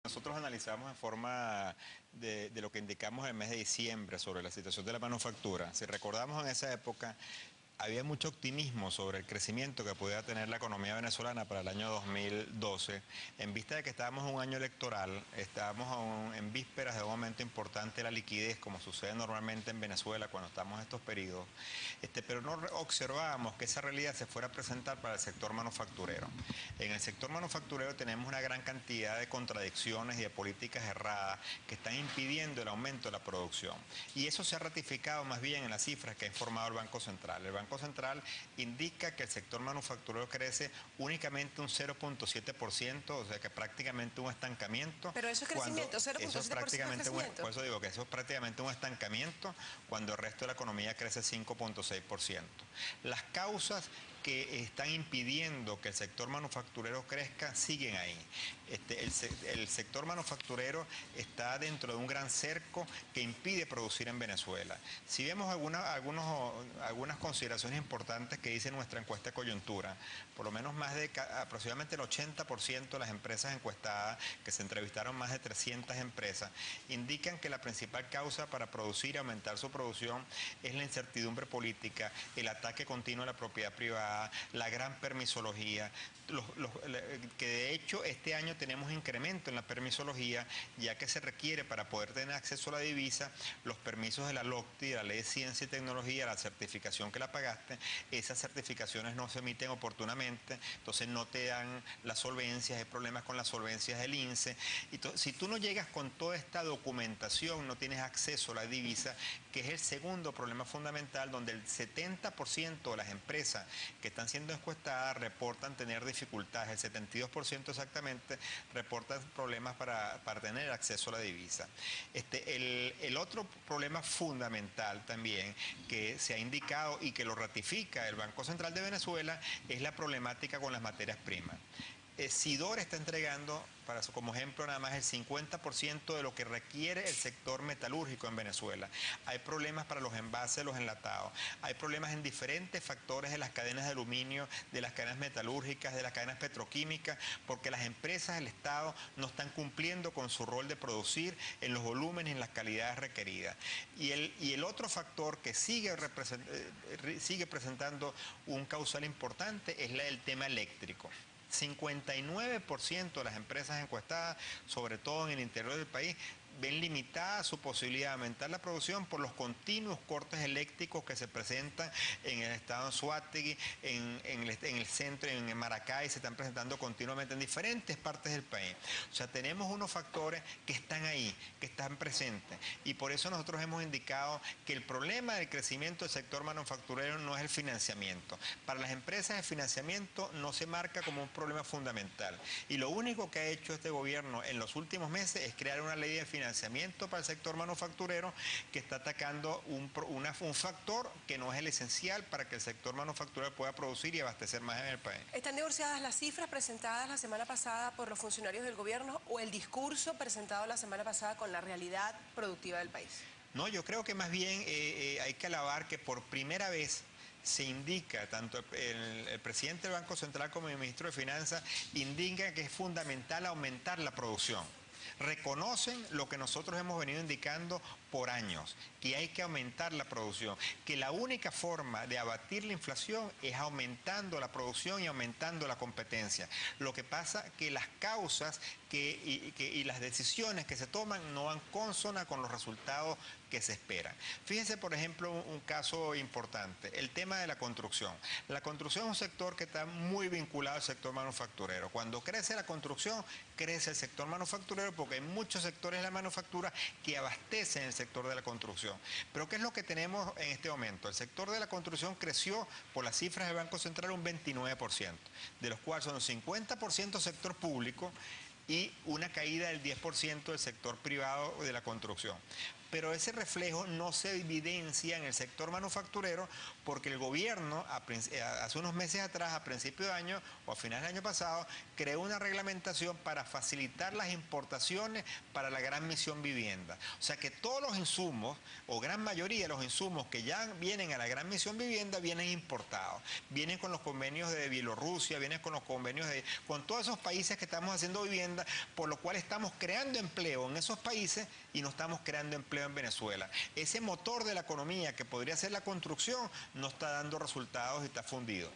Nosotros analizamos en forma de lo que indicamos en el mes de diciembre sobre la situación de la manufactura. Si recordamos en esa época, había mucho optimismo sobre el crecimiento que podía tener la economía venezolana para el año 2012, en vista de que estábamos en un año electoral, estábamos en vísperas de un momento importante de la liquidez, como sucede normalmente en Venezuela cuando estamos en estos periodos, pero no observábamos que esa realidad se fuera a presentar para el sector manufacturero. En el sector manufacturero tenemos una gran cantidad de contradicciones y de políticas erradas que están impidiendo el aumento de la producción. Y eso se ha ratificado más bien en las cifras que ha informado el Banco Central. El Banco Central indica que el sector manufacturero crece únicamente un 0.7%, o sea que prácticamente un estancamiento. Pero eso es Cuando crecimiento, eso es 0.7% es prácticamente crecimiento. por eso digo que eso es prácticamente un estancamiento cuando el resto de la economía crece 5.6%. Las causas que están impidiendo que el sector manufacturero crezca siguen ahí. El sector manufacturero está dentro de un gran cerco que impide producir en Venezuela. Si vemos algunas consideraciones importantes que dice nuestra encuesta de coyuntura, por lo menos aproximadamente el 80% de las empresas encuestadas, que se entrevistaron más de 300 empresas, indican que la principal causa para producir y aumentar su producción es la incertidumbre política, el ataque continuo a la propiedad privada, la gran permisología, que de hecho este año tenemos incremento en la permisología, ya que se requiere para poder tener acceso a la divisa los permisos de la LOCTI, de la Ley de Ciencia y Tecnología, la certificación que la pagaste. Esas certificaciones no se emiten oportunamente, entonces no te dan las solvencias, hay problemas con las solvencias del INSE. Entonces, si tú no llegas con toda esta documentación, no tienes acceso a la divisa, que es el segundo problema fundamental, donde el 70% de las empresas que están siendo encuestadas reportan tener dificultades, el 72% exactamente reportan problemas para tener acceso a la divisa. El otro problema fundamental también que se ha indicado y que lo ratifica el Banco Central de Venezuela es la problemática con las materias primas. Sidor está entregando, como ejemplo nada más, el 50% de lo que requiere el sector metalúrgico en Venezuela. Hay problemas para los envases, los enlatados. Hay problemas en diferentes factores de las cadenas de aluminio, de las cadenas metalúrgicas, de las cadenas petroquímicas, porque las empresas del Estado no están cumpliendo con su rol de producir en los volúmenes y en las calidades requeridas. Y el otro factor que sigue presentando un causal importante es el tema eléctrico. 59% de las empresas encuestadas, sobre todo en el interior del país, ven limitada su posibilidad de aumentar la producción por los continuos cortes eléctricos que se presentan en el estado de Anzoátegui, en el centro, en Maracay, se están presentando continuamente en diferentes partes del país. O sea, tenemos unos factores que están ahí, que están presentes. Y por eso nosotros hemos indicado que el problema del crecimiento del sector manufacturero no es el financiamiento. Para las empresas el financiamiento no se marca como un problema fundamental. Y lo único que ha hecho este gobierno en los últimos meses es crear una ley de financiamiento para el sector manufacturero que está atacando un factor que no es el esencial para que el sector manufacturero pueda producir y abastecer más en el país. ¿Están divorciadas las cifras presentadas la semana pasada por los funcionarios del gobierno o el discurso presentado la semana pasada con la realidad productiva del país? No, yo creo que más bien hay que alabar que por primera vez se indica, tanto el presidente del Banco Central como el ministro de Finanzas indican que es fundamental aumentar la producción. Reconocen lo que nosotros hemos venido indicando por años, que hay que aumentar la producción, que la única forma de abatir la inflación es aumentando la producción y aumentando la competencia. Lo que pasa que las causas y las decisiones que se toman no van consona con los resultados que se esperan. Fíjense, por ejemplo, un caso importante, el tema de la construcción. La construcción es un sector que está muy vinculado al sector manufacturero. Cuando crece la construcción, crece el sector manufacturero porque hay muchos sectores de la manufactura que abastecen el sector de la construcción. Pero ¿qué es lo que tenemos en este momento? El sector de la construcción creció, por las cifras del Banco Central, un 29%, de los cuales son un 50% sector público y una caída del 10% del sector privado de la construcción. pero ese reflejo no se evidencia en el sector manufacturero porque el gobierno hace unos meses atrás, a principio de año o a finales del año pasado, creó una reglamentación para facilitar las importaciones para la Gran Misión Vivienda. O sea que todos los insumos, o gran mayoría de los insumos que ya vienen a la Gran Misión Vivienda, vienen importados. Vienen con los convenios de Bielorrusia, vienen con los convenios con todos esos países que estamos haciendo vivienda, por lo cual estamos creando empleo en esos países y no estamos creando empleo en Venezuela. Ese motor de la economía que podría ser la construcción no está dando resultados y está fundido.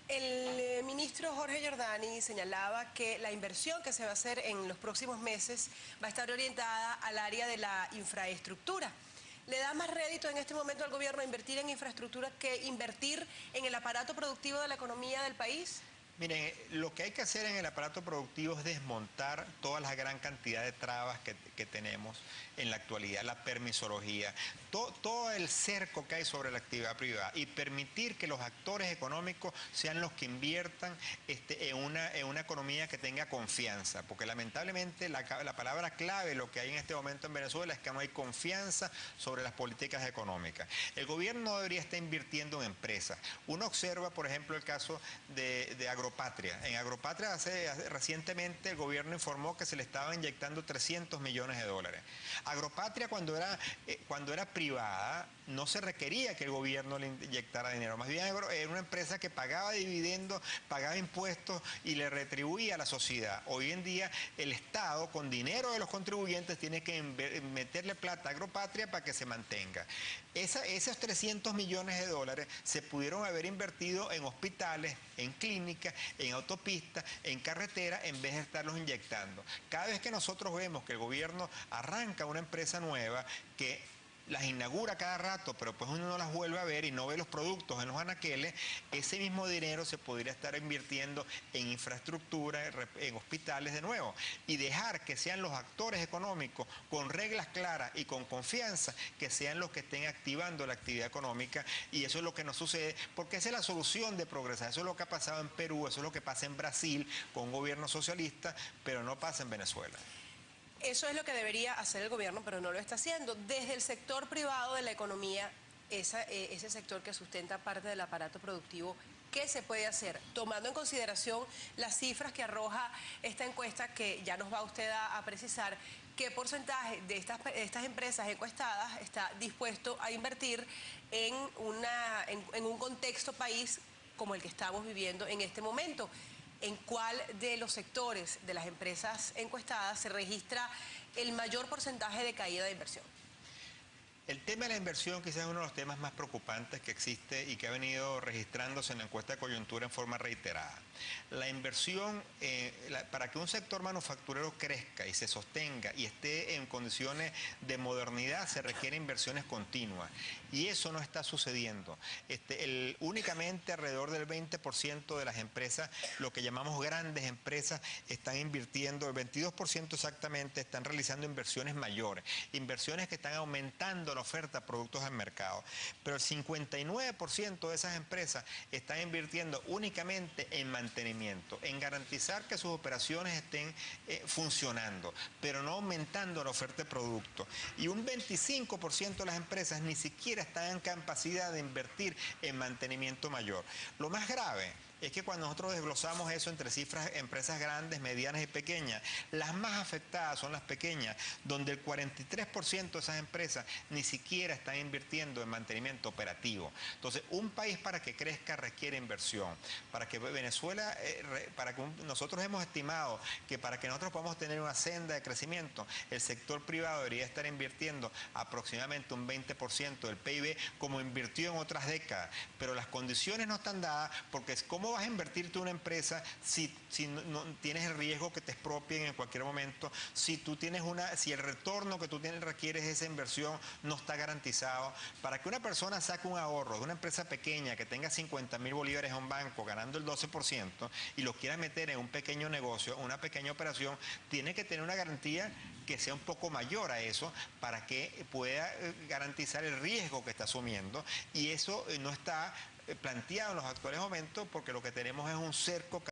El ministro Jorge Giordani señalaba que la inversión que se va a hacer en los próximos meses va a estar orientada al área de la infraestructura. ¿Le da más rédito en este momento al gobierno invertir en infraestructura que invertir en el aparato productivo de la economía del país? Miren, lo que hay que hacer en el aparato productivo es desmontar toda la gran cantidad de trabas que tenemos en la actualidad, la permisología, todo el cerco que hay sobre la actividad privada y permitir que los actores económicos sean los que inviertan en una economía que tenga confianza, porque lamentablemente la palabra clave, lo que hay en este momento en Venezuela, es que no hay confianza sobre las políticas económicas. El gobierno no debería estar invirtiendo en empresas. Uno observa, por ejemplo, el caso de Agropatria. En Agropatria recientemente el gobierno informó que se le estaba inyectando 300 millones de dólares. Agropatria cuando era privada no se requería que el gobierno le inyectara dinero, más bien era una empresa que pagaba dividendos, pagaba impuestos y le retribuía a la sociedad. Hoy en día el Estado con dinero de los contribuyentes tiene que meterle plata a Agropatria para que se mantenga. Esos 300 millones de dólares se pudieron haber invertido en hospitales, en clínicas, en autopistas, en carreteras, en vez de estarlos inyectando. Cada vez que nosotros vemos que el gobierno arranca una empresa nueva que las inaugura cada rato, pero pues uno no las vuelve a ver y no ve los productos en los anaqueles, ese mismo dinero se podría estar invirtiendo en infraestructura, en hospitales de nuevo, y dejar que sean los actores económicos con reglas claras y con confianza, que sean los que estén activando la actividad económica, y eso es lo que nos sucede, porque esa es la solución de progresar. Eso es lo que ha pasado en Perú, eso es lo que pasa en Brasil con un gobierno socialista, pero no pasa en Venezuela. Eso es lo que debería hacer el gobierno, pero no lo está haciendo. Desde el sector privado de la economía, ese sector que sustenta parte del aparato productivo, ¿qué se puede hacer? Tomando en consideración las cifras que arroja esta encuesta, que ya nos va usted a precisar, ¿qué porcentaje de estas empresas encuestadas está dispuesto a invertir en un contexto país como el que estamos viviendo en este momento? ¿En cuál de los sectores de las empresas encuestadas se registra el mayor porcentaje de caída de inversión? El tema de la inversión quizás es uno de los temas más preocupantes que existe y que ha venido registrándose en la encuesta de coyuntura en forma reiterada. La inversión, para que un sector manufacturero crezca y se sostenga y esté en condiciones de modernidad, se requieren inversiones continuas. Y eso no está sucediendo. Únicamente alrededor del 20% de las empresas, lo que llamamos grandes empresas, están invirtiendo, el 22% exactamente, están realizando inversiones mayores, inversiones que están aumentando la oferta de productos al mercado. Pero el 59% de esas empresas están invirtiendo únicamente en mantenimiento, en garantizar que sus operaciones estén funcionando, pero no aumentando la oferta de productos. Y un 25% de las empresas ni siquiera están en capacidad de invertir en mantenimiento mayor. Lo más grave es que cuando nosotros desglosamos eso entre cifras, empresas grandes, medianas y pequeñas, las más afectadas son las pequeñas, donde el 43% de esas empresas ni siquiera están invirtiendo en mantenimiento operativo. Entonces, un país para que crezca requiere inversión. Para que Venezuela, nosotros hemos estimado que para que nosotros podamos tener una senda de crecimiento, el sector privado debería estar invirtiendo aproximadamente un 20% del PIB como invirtió en otras décadas, pero las condiciones no están dadas porque ¿cómo vas a invertirte en una empresa si no tienes el riesgo que te expropien en cualquier momento? Si el retorno que tú requieres de esa inversión no está garantizado. Para que una persona saque un ahorro de una empresa pequeña que tenga 50.000 bolívares en un banco ganando el 12% y lo quiera meter en un pequeño negocio, una pequeña operación, tiene que tener una garantía que sea un poco mayor a eso para que pueda garantizar el riesgo que está asumiendo, y eso no está planteado en los actuales momentos porque lo que tenemos es un cerco